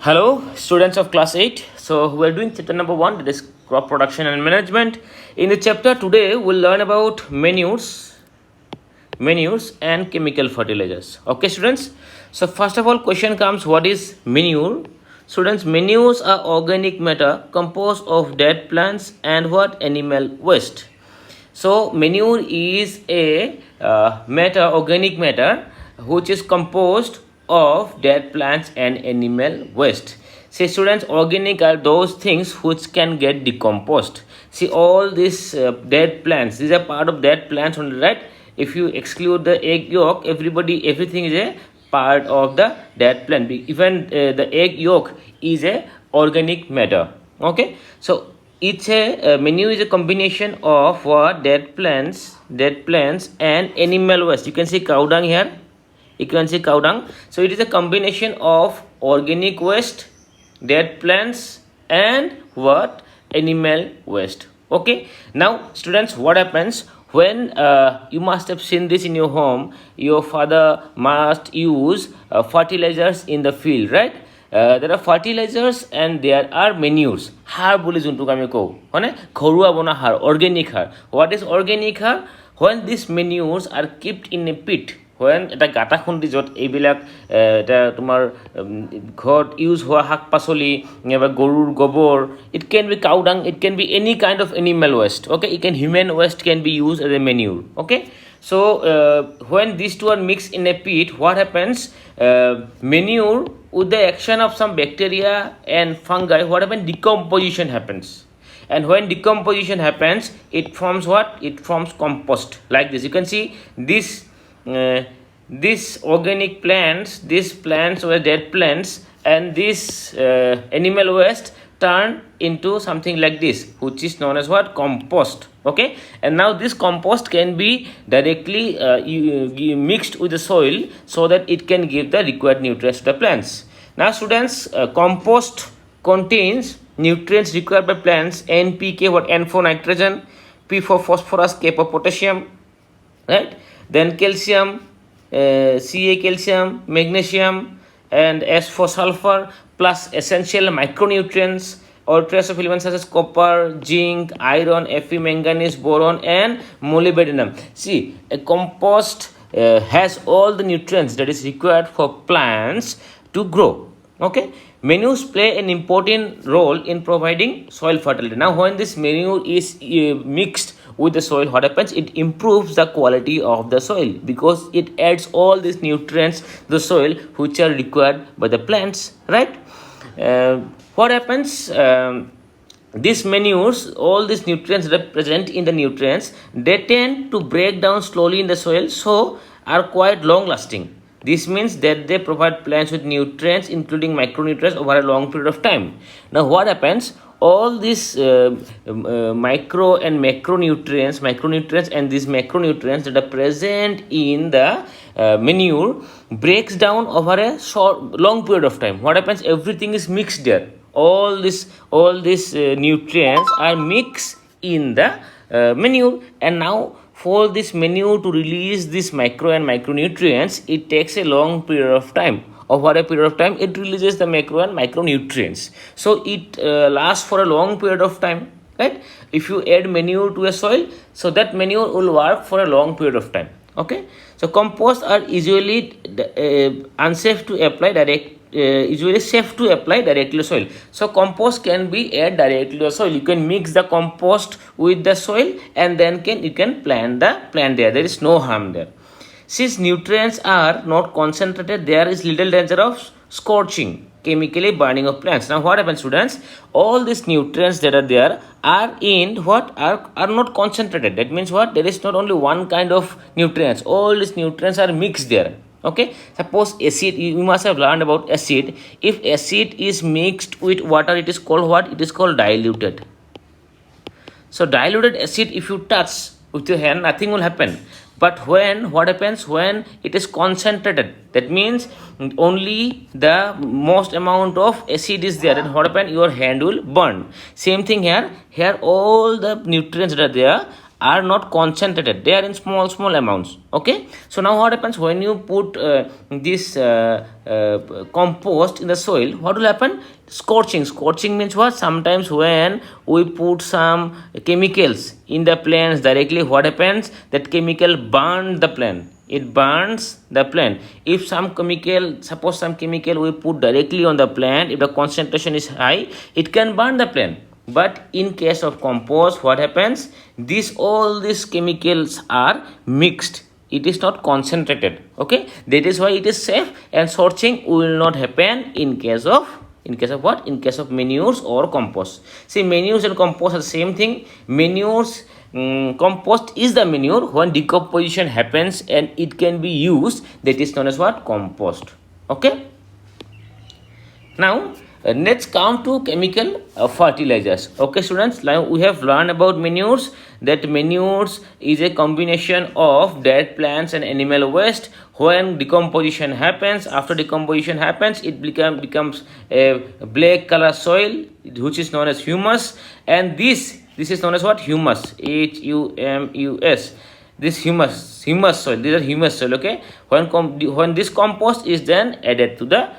Hello, students of class 8. So, we're doing chapter number 1, that is crop production and management. In the chapter today, we'll learn about manures and chemical fertilizers. Okay, students? So, first of all, question comes, what is manure? Students, manures are organic matter composed of dead plants and what? Animal waste. So, manure is a organic matter, which is composed of dead plants and animal waste. See, students, organic are those things which can get decomposed. See, all these dead plants, these are part of dead plants only, right? If you exclude the egg yolk, everything is a part of the dead plant. Even the egg yolk is a organic matter. Okay, so it's a manure is a combination of dead plants and animal waste. You can see cow dung here. You can see cow dung. So it is a combination of organic waste, dead plants, and what? Animal waste. Okay. Now, students, what happens when you must have seen this in your home? Your father must use fertilizers in the field, right? There are fertilizers and there are manures. Har boli juntuk ami kou, hone ghorua bona har, organic har. What is organic har? When these manures are kept in a pit, when এটা গাঁটা খুন্দি য'ত এইবিলাক এটা তোমাৰ ঘৰত use হোৱা শাক পাচলি বা গৰুৰ গোবৰ, it can be cow dung, it can be any kind of animal waste. Okay, human waste can be used as a manure. Okay, so when these two are mixed in a pit, what happens? Manure, with the action of some bacteria and fungi, what happens? Decomposition happens. And when decomposition happens, it forms what? It forms compost like this. You can see these organic plants, these plants were dead plants, and this animal waste turn into something like this, which is known as what? Compost. Okay, and now this compost can be directly mixed with the soil so that it can give the required nutrients to the plants. Now, students, compost contains nutrients required by plants: NPK, what? N for nitrogen, P for phosphorus, K for potassium, right? Then calcium, Ca calcium, magnesium, and S for sulfur, plus essential micronutrients or trace of elements such as copper, zinc, iron, Fe, manganese, boron, and molybdenum. See, a compost has all the nutrients that is required for plants to grow. Okay, manures play an important role in providing soil fertility. Now, when this manure is mixed with the soil, what happens? It improves the quality of the soil because it adds all these nutrients to the soil which are required by the plants, right? What happens? These manures, all these nutrients that are present in the nutrients, they tend to break down slowly in the soil, so are quite long lasting. This means that they provide plants with nutrients, including micronutrients, over a long period of time. Now, what happens? All these micro and macronutrients and these macronutrients that are present in the manure breaks down over a long period of time. What happens? Everything is mixed there. All these nutrients are mixed in the manure, and now for this manure to release these micro and micronutrients, it takes a long period of time. Over a period of time, it releases the macro and micronutrients, so it lasts for a long period of time, right? If you add manure to a soil, so that manure will work for a long period of time. Okay, so compost are usually unsafe to apply usually safe to apply directly to soil. So compost can be added directly to the soil. You can mix the compost with the soil and then you can plant the plant there. There is no harm there. Since nutrients are not concentrated, there is little danger of scorching, chemically burning of plants. Now, what happens, students? All these nutrients that are there are in what? Are not concentrated. That means what? There is not only one kind of nutrients. All these nutrients are mixed there. Okay, suppose acid, you must have learned about acid. If acid is mixed with water, it is called what? It is called diluted. So diluted acid, if you touch with your hand, nothing will happen. But what happens when it is concentrated? That means only the most amount of acid is there, and what happens? Your hand will burn. Same thing here. Here all the nutrients that are there are not concentrated, they are in small amounts. Okay, so now what happens when you put this compost in the soil? What will happen? Scorching means what? Sometimes when we put some chemicals in the plants directly, what happens? That chemical burns the plant, it burns the plant. If some chemical, suppose some chemical we put directly on the plant, if the concentration is high, it can burn the plant. But in case of compost, what happens? All these chemicals are mixed, it is not concentrated. Okay, that is why it is safe, and scorching will not happen in case of what? In case of manures or compost. See, manures and compost are the same thing. Compost is the manure when decomposition happens and it can be used, that is known as what? Compost. Okay, now let's come to chemical fertilizers. Okay students, now we have learned about manures, that manures is a combination of dead plants and animal waste. When decomposition happens, after decomposition happens, it becomes a black color soil, which is known as humus, and this is known as what? Humus, humus. This humus soil, these are humus soil. Okay, when this compost is then added to the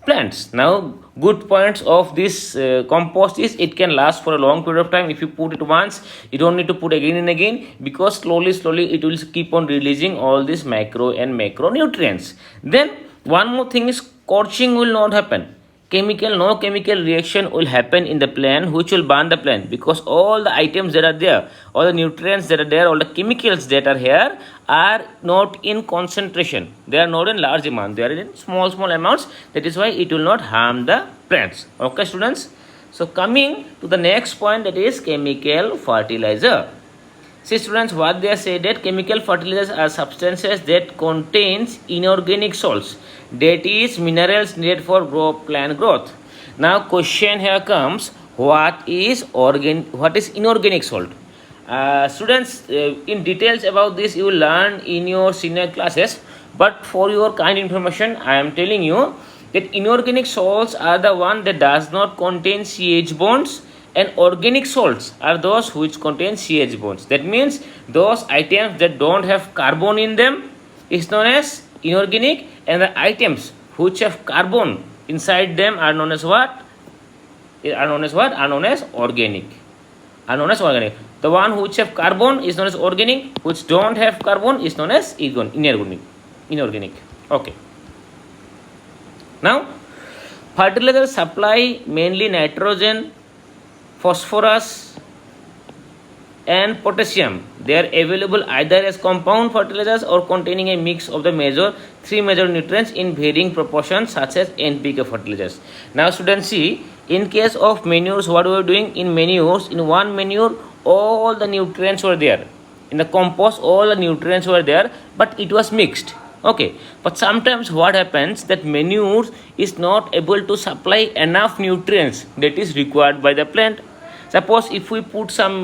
plants. Now good points of this compost is it can last for a long period of time. If you put it once, you don't need to put again and again, because slowly it will keep on releasing all these micro and macronutrients. Then one more thing is scorching will not happen. No chemical reaction will happen in the plant which will burn the plant, because all the items that are there, all the nutrients that are there, all the chemicals that are here are not in concentration, they are not in large amount, they are in small amounts. That is why it will not harm the plants. Okay students, so coming to the next point, that is chemical fertilizer. See students, what they say, that chemical fertilizers are substances that contains inorganic salts, that is minerals needed for plant growth. Now question here comes, what is inorganic salt? Students, in details about this you will learn in your senior classes, but for your kind information I am telling you that inorganic salts are the one that does not contain CH bonds, and organic salts are those which contain CH bonds. That means those items that don't have carbon in them is known as inorganic, and the items which have carbon inside them are known as what? Are known as organic. The one which have carbon is known as organic, which don't have carbon is known as inorganic. Okay, now fertilizers supply mainly nitrogen, phosphorus and potassium. They are available either as compound fertilizers or containing a mix of the three major nutrients in varying proportions, such as NPK fertilizers. Now students, see, in case of manures, what we are doing? In manures, in one manure all the nutrients were there, in the compost all the nutrients were there, but it was mixed. Okay, but sometimes what happens, that manure is not able to supply enough nutrients that is required by the plant. Suppose if we put some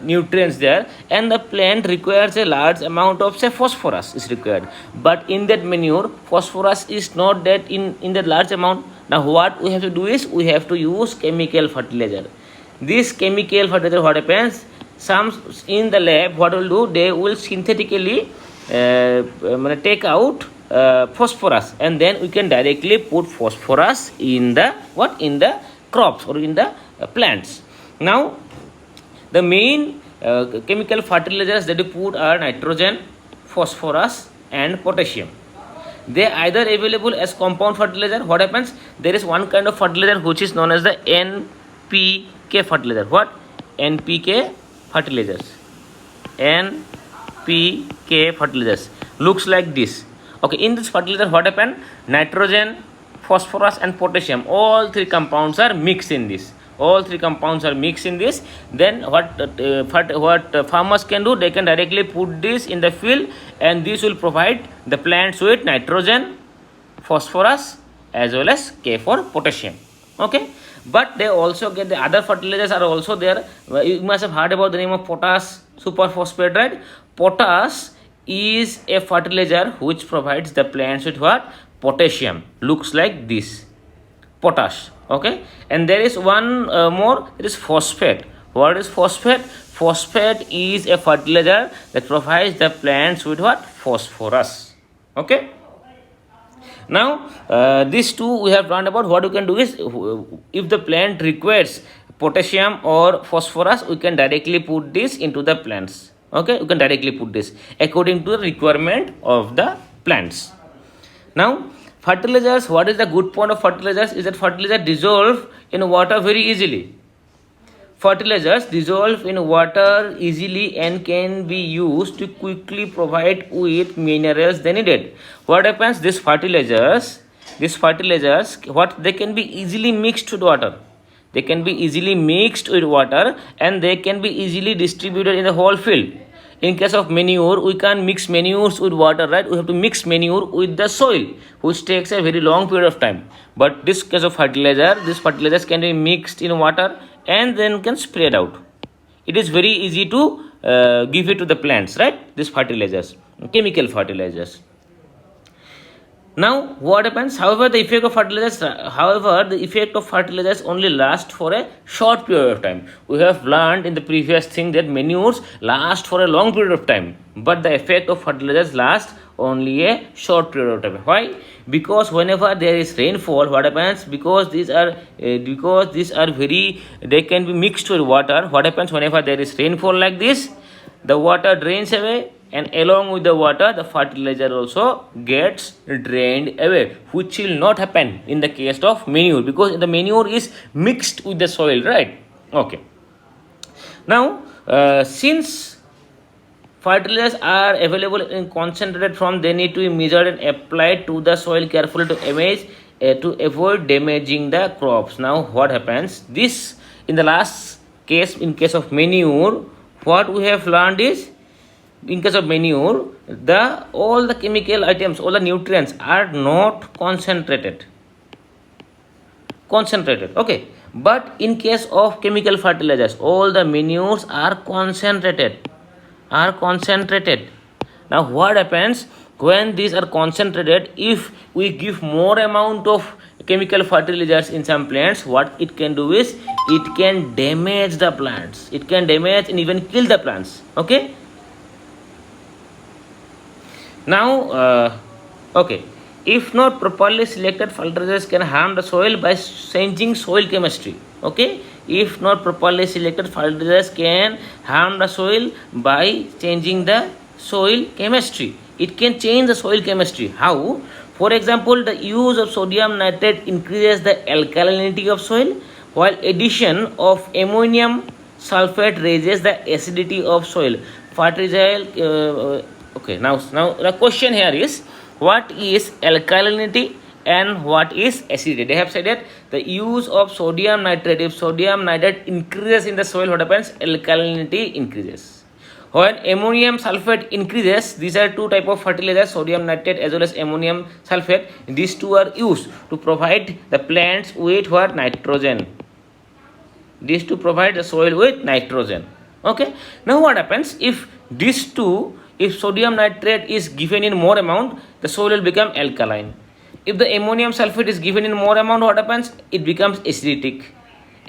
nutrients there, and the plant requires a large amount of, say, phosphorus is required, but in that manure phosphorus is not that in that large amount. Now what we have to do is we have to use chemical fertilizer. This chemical fertilizer, what happens, some in the lab what will do, they will synthetically take out phosphorus, and then we can directly put phosphorus in the crops or in the plants. Now the main chemical fertilizers that we put are nitrogen, phosphorus and potassium. They are either available as compound fertilizer. What happens, there is one kind of fertilizer which is known as the NPK fertilizer. What? NPK fertilizers. NPK fertilizers looks like this. Okay, in this fertilizer what happen, nitrogen, phosphorus and potassium, all three compounds are mixed in this. Then what farmers can do, they can directly put this in the field, and this will provide the plants with nitrogen, phosphorus as well as K for potassium. Okay, but they also get the other fertilizers are also there. You must have heard about the name of potash superphosphate, right? Potash is a fertilizer which provides the plants with what? Potassium. Looks like this, potash. Okay, and there is one more, it is phosphate. What is phosphate? phosphate is a fertilizer that provides the plants with what? Phosphorus. Okay. Now, these two we have learned about. What we can do is, if the plant requires potassium or phosphorus, we can directly put this into the plants. Okay, you can directly put this according to the requirement of the plants. Now, fertilizers, what is the good point of fertilizers is that fertilizers dissolve in water very easily. Fertilizers dissolve in water easily and can be used to quickly provide with minerals they needed. What happens? These fertilizers, what they can be easily mixed with water. They can be easily mixed with water and they can be easily distributed in the whole field. In case of manure, we can't mix manures with water, right? We have to mix manure with the soil, which takes a very long period of time. But this case of fertilizer, these fertilizers can be mixed in water and then can spread out. It is very easy to give it to the plants, right? These fertilizers, chemical fertilizers. Now, what happens? However, the effect of fertilizers only lasts for a short period of time. We have learned in the previous thing that manures last for a long period of time, but the effect of fertilizers lasts only a short period of time. Why? Because whenever there is rainfall, what happens? Because these are very, they can be mixed with water. What happens whenever there is rainfall like this? The water drains away, and along with the water the fertilizer also gets drained away, which will not happen in the case of manure, because the manure is mixed with the soil, right? Okay. Now, since fertilizers are available in concentrated form, they need to be measured and applied to the soil carefully to avoid damaging the crops. Now, what happens? This, in the last case, in case of manure, what we have learned is, in case of manure, all the chemical items, all the nutrients are not concentrated. Okay. But in case of chemical fertilizers, all the manures are concentrated. Now, what happens when these are concentrated? If we give more amount of chemical fertilizers in some plants, what it can do is, it can damage the plants. It can damage and even kill the plants. Okay. Now, okay, if not properly selected, fertilizers can harm the soil by changing soil chemistry. Okay, if not properly selected, fertilizers can harm the soil by changing the soil chemistry. It can change the soil chemistry. How? For example, the use of sodium nitrate increases the alkalinity of soil, while addition of ammonium sulfate raises the acidity of soil. Fertilizer. Okay, now the question here is, what is alkalinity and what is acidity? They have said that the use of sodium nitrate, if sodium nitrate increases in the soil, what happens? Alkalinity increases. When ammonium sulfate increases, these are two type of fertilizers, sodium nitrate as well as ammonium sulfate. These two are used to provide the plants with what? Nitrogen. These two provide the soil with nitrogen. Okay, now what happens if these two, if sodium nitrate is given in more amount, the soil will become alkaline. If the ammonium sulfate is given in more amount, what happens? It becomes acidic.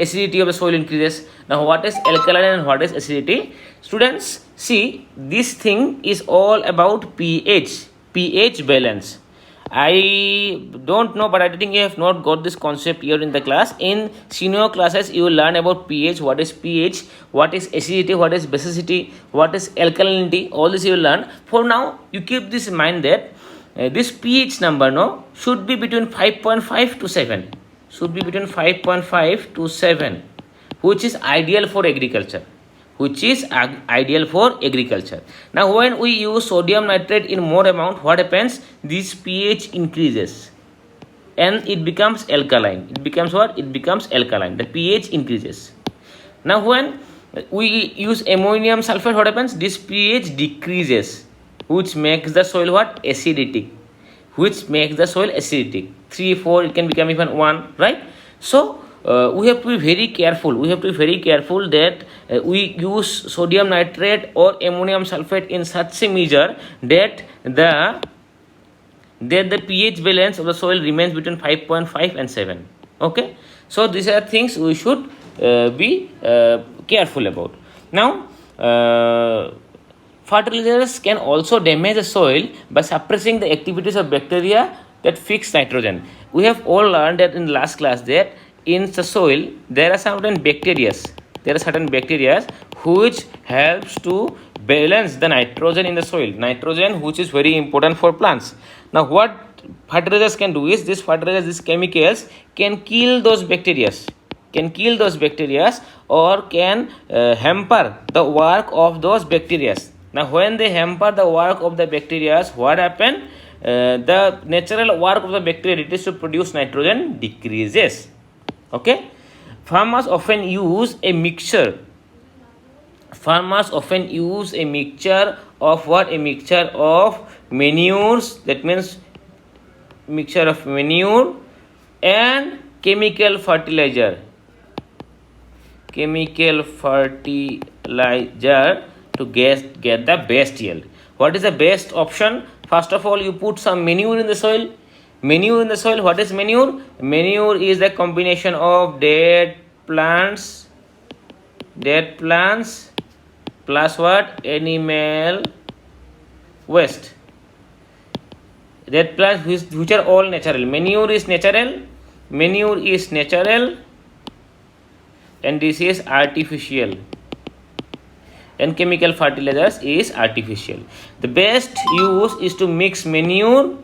Acidity of the soil increases. Now, what is alkaline and what is acidity? Students, see, this thing is all about pH balance. I don't know, but I think you have not got this concept here in the class. In senior classes, you will learn about pH, what is pH, what is acidity, what is basicity, what is alkalinity, all this you will learn. For now, you keep this in mind that this pH number should be between 5.5 to 7. Should be between 5.5 to 7, which is ideal for agriculture. Now, when we use sodium nitrate in more amount, what happens? This pH increases and it becomes alkaline. It becomes what? It becomes alkaline. The pH increases. Now, when we use ammonium sulfate, what happens? This pH decreases, which makes the soil what? Acidic. 3, 4, it can become even 1, right? So, we have to be very careful. That we use sodium nitrate or ammonium sulfate in such a measure that the pH balance of the soil remains between 5.5 and 7. Okay, so these are things we should be careful about. Now, fertilizers can also damage the soil by suppressing the activities of bacteria that fix nitrogen. We have all learned that in last class that in the soil there are certain bacteria. There are certain bacteria which helps to balance the nitrogen in the soil. Nitrogen, which is very important for plants. Now, what fertilizers can do is these chemicals can kill those bacteria. Or can hamper the work of those bacteria. Now, when they hamper the work of the bacteria, what happen? The natural work of the bacteria, it is to produce nitrogen, decreases. Okay, farmers often use a mixture. Of what? A mixture of manures. That means mixture of manure and chemical fertilizer. To get the best yield. What is the best option? First of all, you put some manure in the soil. What is manure? Manure is a combination of dead plants plus what? Animal waste. Dead plants which are all natural. Manure is natural, and this is artificial. And chemical fertilizers is artificial. The best use is to mix manure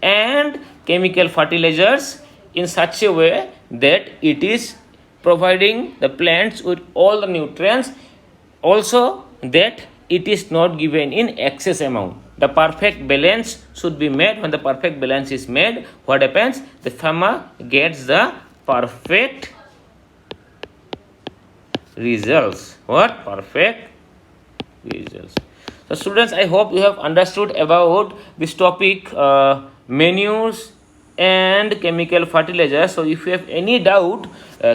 and chemical fertilizers in such a way that it is providing the plants with all the nutrients, also that it is not given in excess amount. The perfect balance should be made. When the perfect balance is made, what happens? The farmer gets the perfect results. What? Perfect results. So students, I hope you have understood about this topic, manures and chemical fertilizers. So if you have any doubt,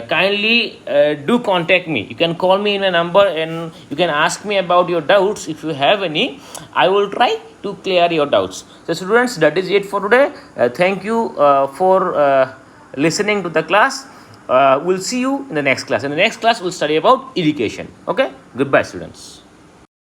kindly do contact me. You can call me in a number and you can ask me about your doubts. If you have any, I will try to clear your doubts. So students, that is it for today. Thank you for listening to the class. We'll see you in the next class. In the next class, we'll study about irrigation. Okay? Goodbye, students.